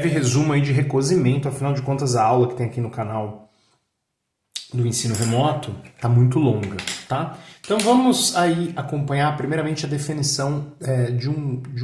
breve resumo aí de recozimento, afinal de contas a aula que tem aqui no canal do ensino remoto está muito longa, tá? Então vamos aí acompanhar primeiramente a definição de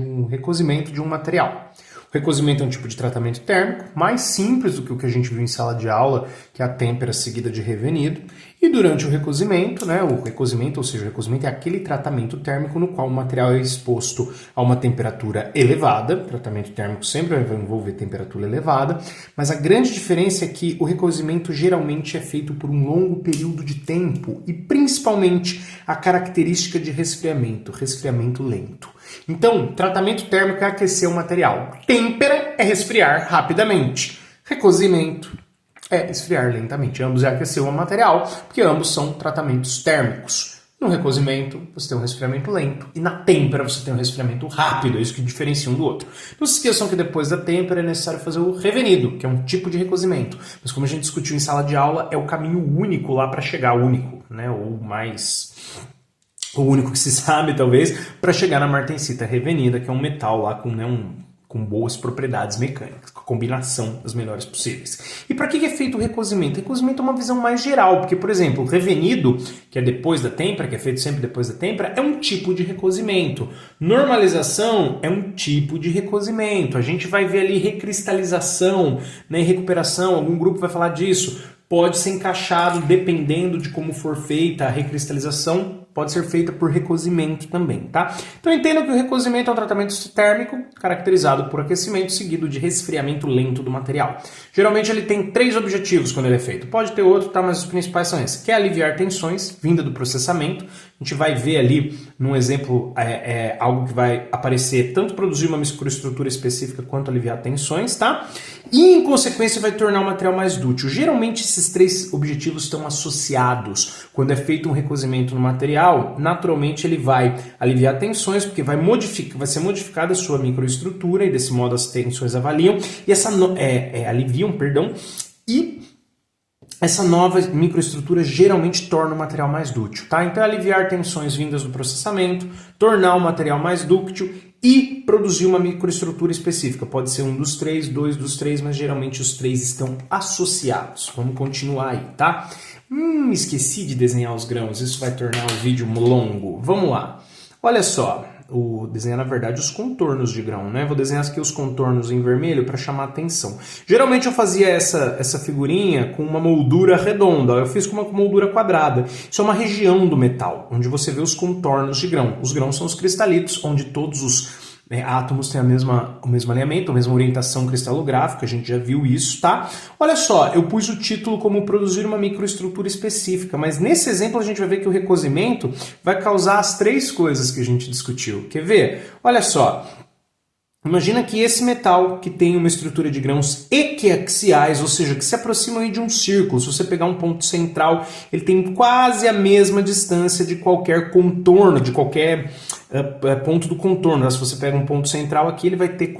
um recozimento de um material. O recozimento é um tipo de tratamento térmico mais simples do que o que a gente viu em sala de aula, que é a têmpera seguida de revenido. E durante o recozimento, o recozimento, ou seja, o recozimento é aquele tratamento térmico no qual o material é exposto a uma temperatura elevada. O tratamento térmico sempre vai envolver temperatura elevada, mas a grande diferença é que o recozimento geralmente é feito por um longo período de tempo e principalmente a característica de resfriamento lento. Então, tratamento térmico é aquecer o material. Têmpera é resfriar rapidamente. Recozimento é esfriar lentamente. Ambos é aquecer o material, porque ambos são tratamentos térmicos. No recozimento, você tem um resfriamento lento, e na têmpera você tem um resfriamento rápido, é isso que diferencia um do outro. Não se esqueçam que depois da têmpera é necessário fazer o revenido, que é um tipo de recozimento. Mas como a gente discutiu em sala de aula, é o caminho único lá para chegar, único, o único que se sabe, talvez, para chegar na martensita revenida, que é um metal lá com boas propriedades mecânicas, com a combinação das melhores possíveis. E para que é feito o recozimento? O recozimento é uma visão mais geral, porque, por exemplo, o revenido, que é depois da têmpera, que é feito sempre depois da têmpera, é um tipo de recozimento. Normalização é um tipo de recozimento. A gente vai ver ali recristalização, e recuperação, algum grupo vai falar disso. Pode ser encaixado, dependendo de como for feita a recristalização, pode ser feita por recozimento também, tá? Então entenda que o recozimento é um tratamento térmico caracterizado por aquecimento seguido de resfriamento lento do material. Geralmente ele tem 3 objetivos quando ele é feito. Pode ter outro, tá? Mas os principais são esses. Que é aliviar tensões vinda do processamento. A gente vai ver ali, num exemplo, algo que vai aparecer tanto produzir uma microestrutura específica quanto aliviar tensões, tá? E, em consequência, vai tornar o material mais dúctil. Geralmente, esses 3 objetivos estão associados. Quando é feito um recozimento no material, naturalmente ele vai aliviar tensões, porque vai ser modificada a sua microestrutura, e desse modo as tensões aliviam, e essa nova microestrutura geralmente torna o material mais dúctil, tá? Então, aliviar tensões vindas do processamento, tornar o material mais dúctil e produzir uma microestrutura específica. Pode ser um dos 3, 2 dos 3, mas geralmente os 3 estão associados. Vamos continuar aí, tá? Esqueci de desenhar os grãos, isso vai tornar o vídeo longo. Vamos lá. Olha só. Desenhar, na verdade, os contornos de grão, né? Vou desenhar aqui os contornos em vermelho para chamar a atenção. Geralmente eu fazia essa figurinha com uma moldura redonda, eu fiz com uma moldura quadrada. Isso é uma região do metal, onde você vê os contornos de grão. Os grãos são os cristalitos, onde todos os átomos têm o mesmo alinhamento, a mesma orientação cristalográfica, a gente já viu isso, tá? Olha só, eu pus o título como produzir uma microestrutura específica, mas nesse exemplo a gente vai ver que o recozimento vai causar as 3 coisas que a gente discutiu. Quer ver? Olha só. Imagina que esse metal que tem uma estrutura de grãos equiaxiais, ou seja, que se aproximam aí de um círculo, se você pegar um ponto central, ele tem quase a mesma distância de qualquer contorno, de qualquer ponto do contorno. Se você pega um ponto central aqui, ele vai ter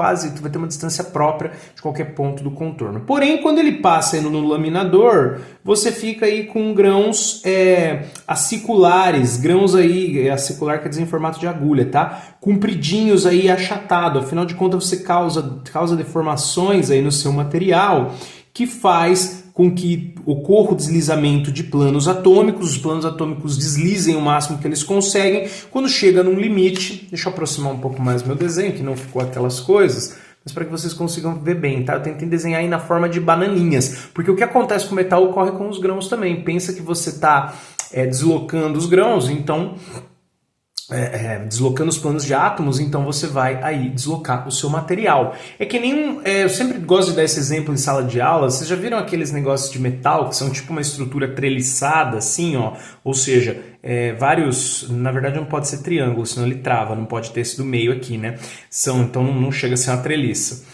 uma distância própria de qualquer ponto do contorno. Porém, quando ele passa indo no laminador, você fica aí com grãos aciculares, grãos aí, acicular quer dizer em formato de agulha, tá? Compridinhos aí, achatado. Afinal de contas, você causa deformações aí no seu material que faz com que ocorra o deslizamento de planos atômicos, os planos atômicos deslizem o máximo que eles conseguem, quando chega num limite, deixa eu aproximar um pouco mais meu desenho, que não ficou aquelas coisas, mas para que vocês consigam ver bem, tá? Eu tentei desenhar aí na forma de bananinhas, porque o que acontece com o metal ocorre com os grãos também. Pensa que você está deslocando os grãos, então deslocando os planos de átomos, então você vai aí deslocar o seu material. É que nem eu sempre gosto de dar esse exemplo em sala de aula. Vocês já viram aqueles negócios de metal que são tipo uma estrutura treliçada, assim, ó? Ou seja, na verdade não pode ser triângulo, senão ele trava, não pode ter esse do meio aqui, né? Então não chega a ser uma treliça.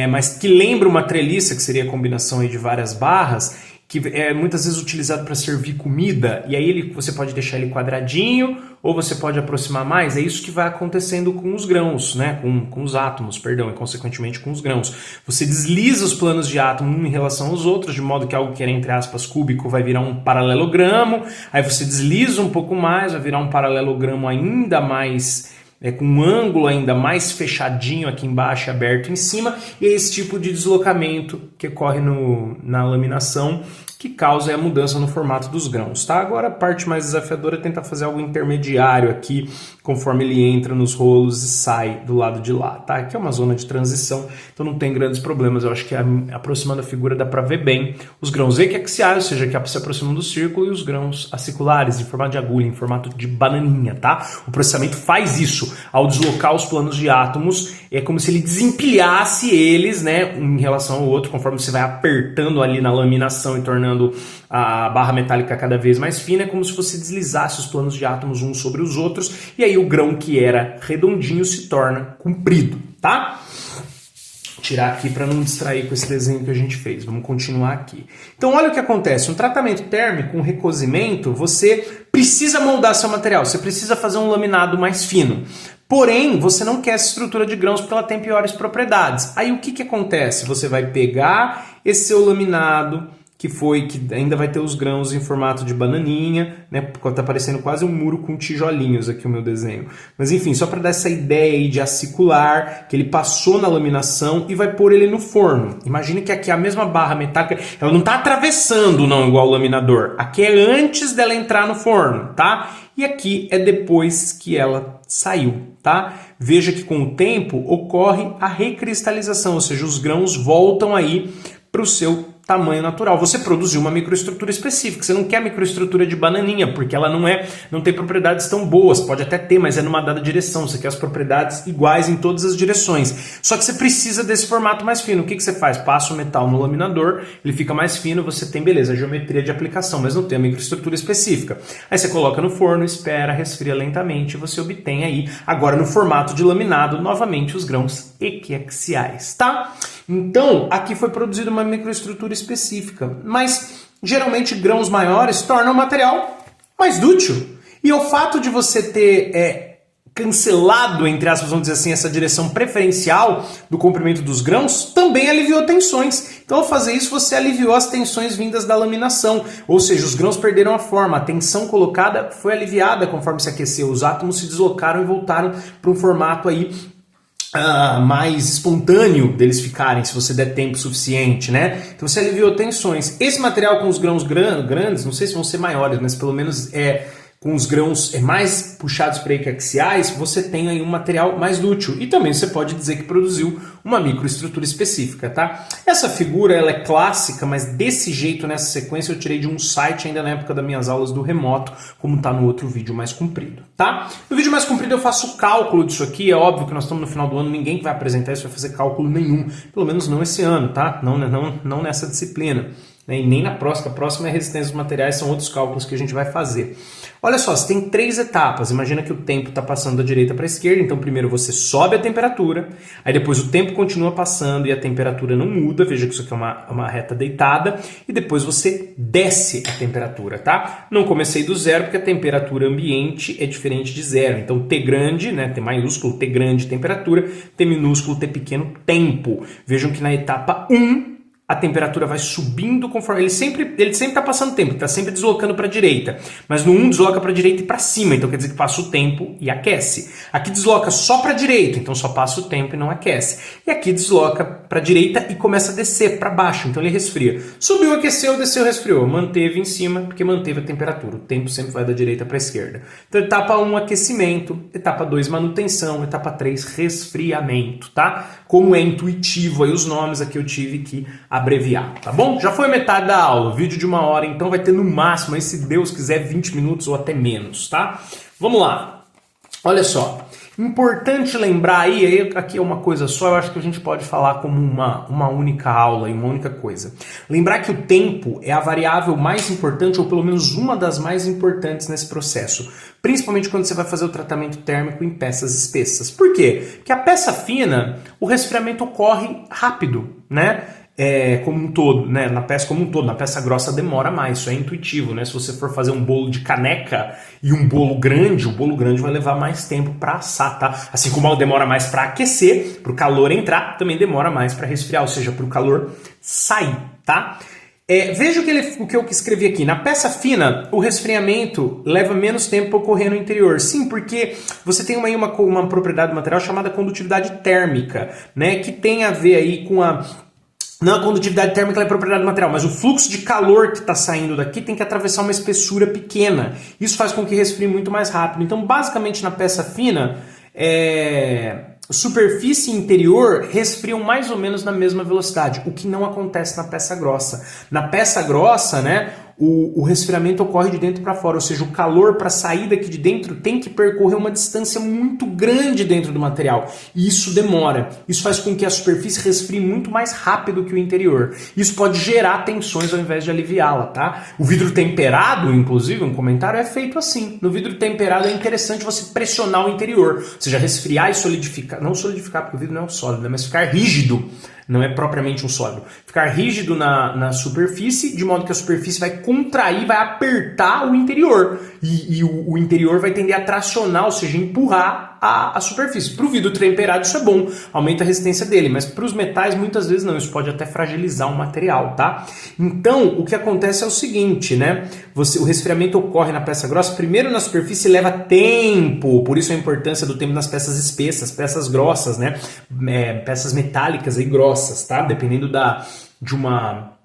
Mas que lembra uma treliça, que seria a combinação aí de várias barras, que é muitas vezes utilizado para servir comida, e aí você pode deixar ele quadradinho, ou você pode aproximar mais. É isso que vai acontecendo com os grãos, né? com os átomos, perdão, e consequentemente com os grãos. Você desliza os planos de átomo um em relação aos outros, de modo que algo que era, entre aspas, cúbico vai virar um paralelogramo, aí você desliza um pouco mais, vai virar um paralelogramo ainda mais com um ângulo ainda mais fechadinho aqui embaixo, aberto em cima, e é esse tipo de deslocamento que ocorre na laminação que causa a mudança no formato dos grãos, tá? Agora a parte mais desafiadora é tentar fazer algo intermediário aqui, conforme ele entra nos rolos e sai do lado de lá, tá? Aqui é uma zona de transição, então não tem grandes problemas, eu acho que aproximando a figura dá para ver bem os grãos equiaxiais, ou seja, que se aproximam do círculo, e os grãos aciculares, em formato de agulha, em formato de bananinha, tá? O processamento faz isso, ao deslocar os planos de átomos, é como se ele desempilhasse eles, né, em relação ao outro, conforme você vai apertando ali na laminação e tornando a barra metálica cada vez mais fina, é como se você deslizasse os planos de átomos uns sobre os outros, e aí o grão que era redondinho se torna comprido, tá? Tirar aqui para não distrair com esse desenho que a gente fez. Vamos continuar aqui. Então olha o que acontece, um tratamento térmico, um recozimento, você precisa moldar seu material, você precisa fazer um laminado mais fino. Porém, você não quer essa estrutura de grãos porque ela tem piores propriedades. Aí o que acontece? Você vai pegar esse seu laminado, que ainda vai ter os grãos em formato de bananinha, né? Tá parecendo quase um muro com tijolinhos aqui o meu desenho. Mas enfim, só para dar essa ideia aí de acicular, que ele passou na laminação e vai pôr ele no forno. Imagine que aqui a mesma barra metálica, ela não tá atravessando não igual o laminador. Aqui é antes dela entrar no forno, tá? E aqui é depois que ela saiu, tá? Veja que com o tempo ocorre a recristalização, ou seja, os grãos voltam aí para o seu tamanho natural. Você produziu uma microestrutura específica. Você não quer a microestrutura de bananinha, porque ela não tem propriedades tão boas. Pode até ter, mas é numa dada direção. Você quer as propriedades iguais em todas as direções. Só que você precisa desse formato mais fino. O que você faz? Passa o metal no laminador, ele fica mais fino, você tem, beleza, a geometria de aplicação, mas não tem a microestrutura específica. Aí você coloca no forno, espera, resfria lentamente, e você obtém aí, agora no formato de laminado, novamente os grãos equiaxiais, tá? Então, aqui foi produzida uma microestrutura específica, mas geralmente grãos maiores tornam o material mais dútil. E o fato de você ter cancelado, entre aspas, vamos dizer assim, essa direção preferencial do comprimento dos grãos, também aliviou tensões. Então, ao fazer isso, você aliviou as tensões vindas da laminação, ou seja, os grãos perderam a forma, a tensão colocada foi aliviada conforme se aqueceu, os átomos se deslocaram e voltaram para um formato aí mais espontâneo deles ficarem, se você der tempo suficiente, né? Então você aliviou tensões. Esse material com os grãos grandes, não sei se vão ser maiores, mas pelo menos com os grãos mais puxados para equiaxiais, você tem aí um material mais dútil. E também você pode dizer que produziu uma microestrutura específica, tá? Essa figura, ela é clássica, mas desse jeito, nessa sequência, eu tirei de um site ainda na época das minhas aulas do remoto, como tá no outro vídeo mais comprido, tá? No vídeo mais comprido eu faço o cálculo disso aqui, é óbvio que nós estamos no final do ano, ninguém que vai apresentar isso vai fazer cálculo nenhum, pelo menos não esse ano, tá? Não nessa disciplina. E nem na próxima. A próxima é a resistência dos materiais, são outros cálculos que a gente vai fazer. Olha só, você tem 3 etapas. Imagina que o tempo está passando da direita para a esquerda, então primeiro você sobe a temperatura, aí depois o tempo continua passando e a temperatura não muda, veja que isso aqui é uma reta deitada, e depois você desce a temperatura, tá? Não comecei do zero porque a temperatura ambiente é diferente de zero. Então T grande, né, T maiúsculo, T grande temperatura, T minúsculo, T pequeno tempo. Vejam que na etapa 1, a temperatura vai subindo conforme... Ele sempre está passando tempo, está sempre deslocando para a direita. Mas no 1 desloca para a direita e para cima, então quer dizer que passa o tempo e aquece. Aqui desloca só para a direita, então só passa o tempo e não aquece. E aqui desloca para a direita e começa a descer para baixo, então ele resfria. Subiu, aqueceu, desceu, resfriou. Manteve em cima, porque manteve a temperatura. O tempo sempre vai da direita para a esquerda. Então etapa 1, aquecimento. Etapa 2, manutenção. Etapa 3, resfriamento, tá? Como é intuitivo aí os nomes, aqui eu tive que abreviar, tá bom? Já foi metade da aula, vídeo de 1 hora, então vai ter no máximo, aí, se Deus quiser, 20 minutos ou até menos, tá? Vamos lá. Olha só, importante lembrar aí, aqui é uma coisa só, eu acho que a gente pode falar como uma única aula e uma única coisa. Lembrar que o tempo é a variável mais importante, ou pelo menos uma das mais importantes nesse processo. Principalmente quando você vai fazer o tratamento térmico em peças espessas. Por quê? Porque a peça fina, o resfriamento ocorre rápido, né? Como um todo, né? Na peça como um todo, na peça grossa demora mais, isso é intuitivo, né? Se você for fazer um bolo de caneca e um bolo grande, o bolo grande vai levar mais tempo para assar, tá? Assim como ela demora mais para aquecer, para o calor entrar, também demora mais para resfriar, ou seja, para o calor sair, tá? Veja o que eu escrevi aqui. Na peça fina, o resfriamento leva menos tempo para ocorrer no interior. Sim, porque você tem uma propriedade do material chamada condutividade térmica, né? Que tem a ver aí com a... Não a condutividade térmica é a propriedade do material, mas o fluxo de calor que está saindo daqui tem que atravessar uma espessura pequena. Isso faz com que resfrie muito mais rápido. Então, basicamente, na peça fina, superfície e interior resfriam mais ou menos na mesma velocidade, o que não acontece na peça grossa. Na peça grossa, né, o resfriamento ocorre de dentro para fora, ou seja, o calor para sair daqui de dentro tem que percorrer uma distância muito grande dentro do material. E isso demora. Isso faz com que a superfície resfrie muito mais rápido que o interior. Isso pode gerar tensões ao invés de aliviá-la, tá? O vidro temperado, inclusive, um comentário, é feito assim. No vidro temperado é interessante você pressionar o interior, ou seja, resfriar e solidificar. Não solidificar, porque o vidro não é um sólido, né? Mas ficar rígido. Não é propriamente um sólido. Ficar rígido na superfície, de modo que a superfície vai contrair, vai apertar o interior. E o interior vai tender a tracionar, ou seja, empurrar a superfície. Para o vidro temperado isso é bom, aumenta a resistência dele, mas para os metais muitas vezes não, isso pode até fragilizar o material, tá? Então, o que acontece é o seguinte, né? O resfriamento ocorre na peça grossa, primeiro na superfície leva tempo, por isso a importância do tempo nas peças espessas, peças grossas, né? Peças metálicas e grossas, tá? Dependendo de uma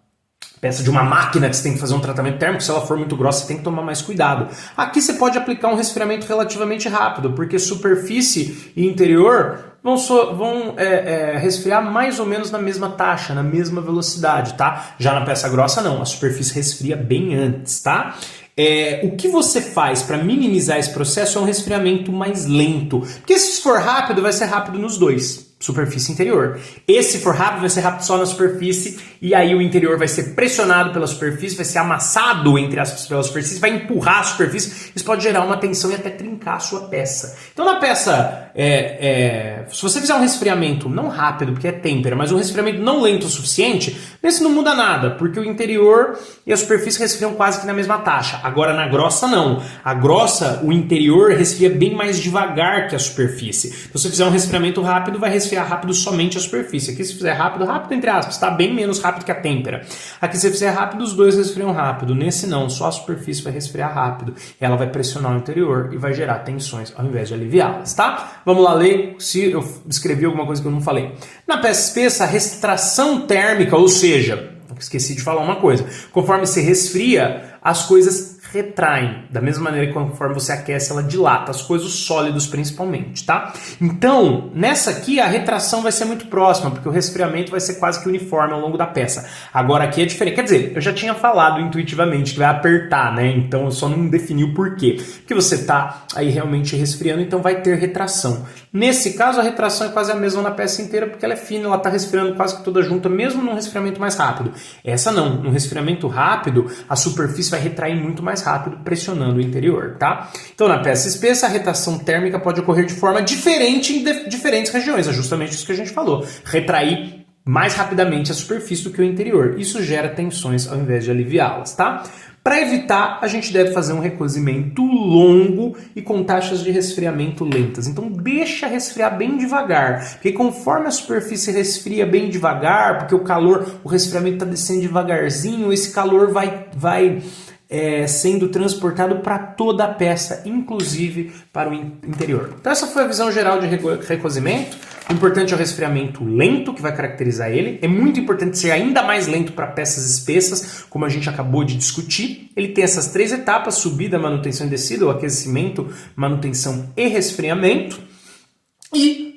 peça de uma máquina que você tem que fazer um tratamento térmico, se ela for muito grossa, você tem que tomar mais cuidado. Aqui você pode aplicar um resfriamento relativamente rápido, porque superfície e interior vão resfriar mais ou menos na mesma taxa, na mesma velocidade, tá? Já na peça grossa não, a superfície resfria bem antes, tá? O que você faz para minimizar esse processo é um resfriamento mais lento, porque se for rápido, vai ser rápido nos dois. Superfície e interior. Se for rápido, vai ser rápido só na superfície, e aí o interior vai ser pressionado pela superfície, vai ser amassado, entre aspas, pela superfície, vai empurrar a superfície, isso pode gerar uma tensão e até trincar a sua peça. Então na peça, se você fizer um resfriamento não rápido, porque é têmpera, mas um resfriamento não lento o suficiente, nesse não muda nada, porque o interior e a superfície resfriam quase que na mesma taxa. Agora na grossa não. A grossa, o interior resfria bem mais devagar que a superfície. Então se você fizer um resfriamento rápido, vai resfriar rápido somente a superfície. Aqui se fizer rápido entre aspas, está bem menos rápido que a têmpera. Aqui se fizer rápido, os dois resfriam rápido. Nesse não, só a superfície vai resfriar rápido. Ela vai pressionar o interior e vai gerar tensões ao invés de aliviá-las, tá? Vamos lá ler se eu escrevi alguma coisa que eu não falei. Na peça espessa, a retração térmica, ou seja, esqueci de falar uma coisa, conforme você resfria, as coisas retraem, da mesma maneira que conforme você aquece, ela dilata, as coisas sólidos principalmente, tá? Então, nessa aqui, a retração vai ser muito próxima, porque o resfriamento vai ser quase que uniforme ao longo da peça. Agora aqui é diferente, quer dizer, eu já tinha falado intuitivamente que vai apertar, né? Então eu só não defini o porquê. Porque você tá aí realmente resfriando, então vai ter retração. Nesse caso, a retração é quase a mesma na peça inteira, porque ela é fina, ela tá resfriando quase que toda junta, mesmo num resfriamento mais rápido. Essa não, num resfriamento rápido, a superfície vai retrair muito mais rápido, pressionando o interior, tá? Então, na peça espessa, a retração térmica pode ocorrer de forma diferente em diferentes regiões, é justamente isso que a gente falou. Retrair mais rapidamente a superfície do que o interior. Isso gera tensões ao invés de aliviá-las, tá? Para evitar, a gente deve fazer um recozimento longo e com taxas de resfriamento lentas. Então deixa resfriar bem devagar, porque conforme a superfície resfria bem devagar, porque o resfriamento está descendo devagarzinho, esse calor vai sendo transportado para toda a peça, inclusive para o interior. Então essa foi a visão geral de recozimento. O importante é o resfriamento lento, que vai caracterizar ele. É muito importante ser ainda mais lento para peças espessas, como a gente acabou de discutir. Ele tem essas 3 etapas: subida, manutenção e descida, o aquecimento, manutenção e resfriamento. E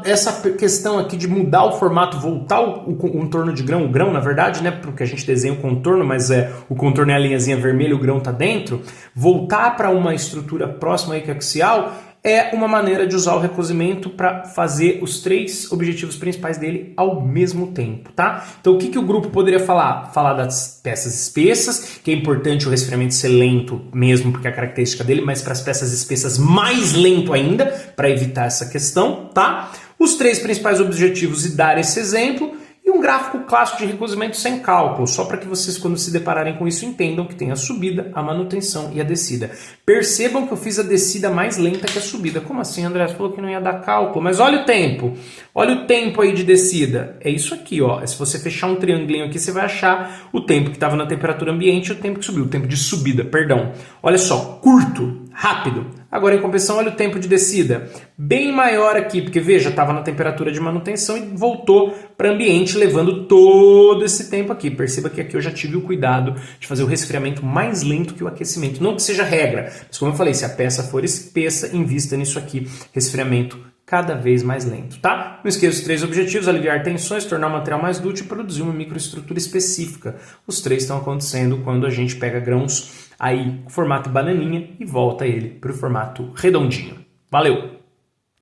essa questão aqui de mudar o formato, voltar o contorno de grão, o grão na verdade, né, porque a gente desenha o contorno, mas o contorno é a linhazinha vermelha, o grão está dentro, voltar para uma estrutura próxima aí que é axial, é uma maneira de usar o recozimento para fazer os 3 objetivos principais dele ao mesmo tempo, tá? Então o que o grupo poderia falar? Falar das peças espessas, que é importante o resfriamento ser lento mesmo, porque é a característica dele, mas para as peças espessas mais lento ainda, para evitar essa questão, tá? Os 3 principais objetivos e dar esse exemplo, e um gráfico clássico de recozimento sem cálculo, só para que vocês, quando se depararem com isso, entendam que tem a subida, a manutenção e a descida. Percebam que eu fiz a descida mais lenta que a subida. Como assim, André? Você falou que não ia dar cálculo, mas olha o tempo. Olha o tempo aí de descida. É isso aqui, ó. Se você fechar um triangulinho aqui, você vai achar o tempo que estava na temperatura ambiente e o tempo que subiu. O tempo de subida, perdão. Olha só, curto, rápido. Agora, em compensação, olha o tempo de descida. Bem maior aqui, porque veja, estava na temperatura de manutenção e voltou para ambiente, levando todo esse tempo aqui. Perceba que aqui eu já tive o cuidado de fazer o resfriamento mais lento que o aquecimento. Não que seja regra, mas como eu falei, se a peça for espessa, invista nisso aqui, resfriamento cada vez mais lento, tá? Não esqueça os 3 objetivos: aliviar tensões, tornar o material mais dúctil e produzir uma microestrutura específica. Os 3 estão acontecendo quando a gente pega grãos aí, formato bananinha, e volta ele para o formato redondinho. Valeu!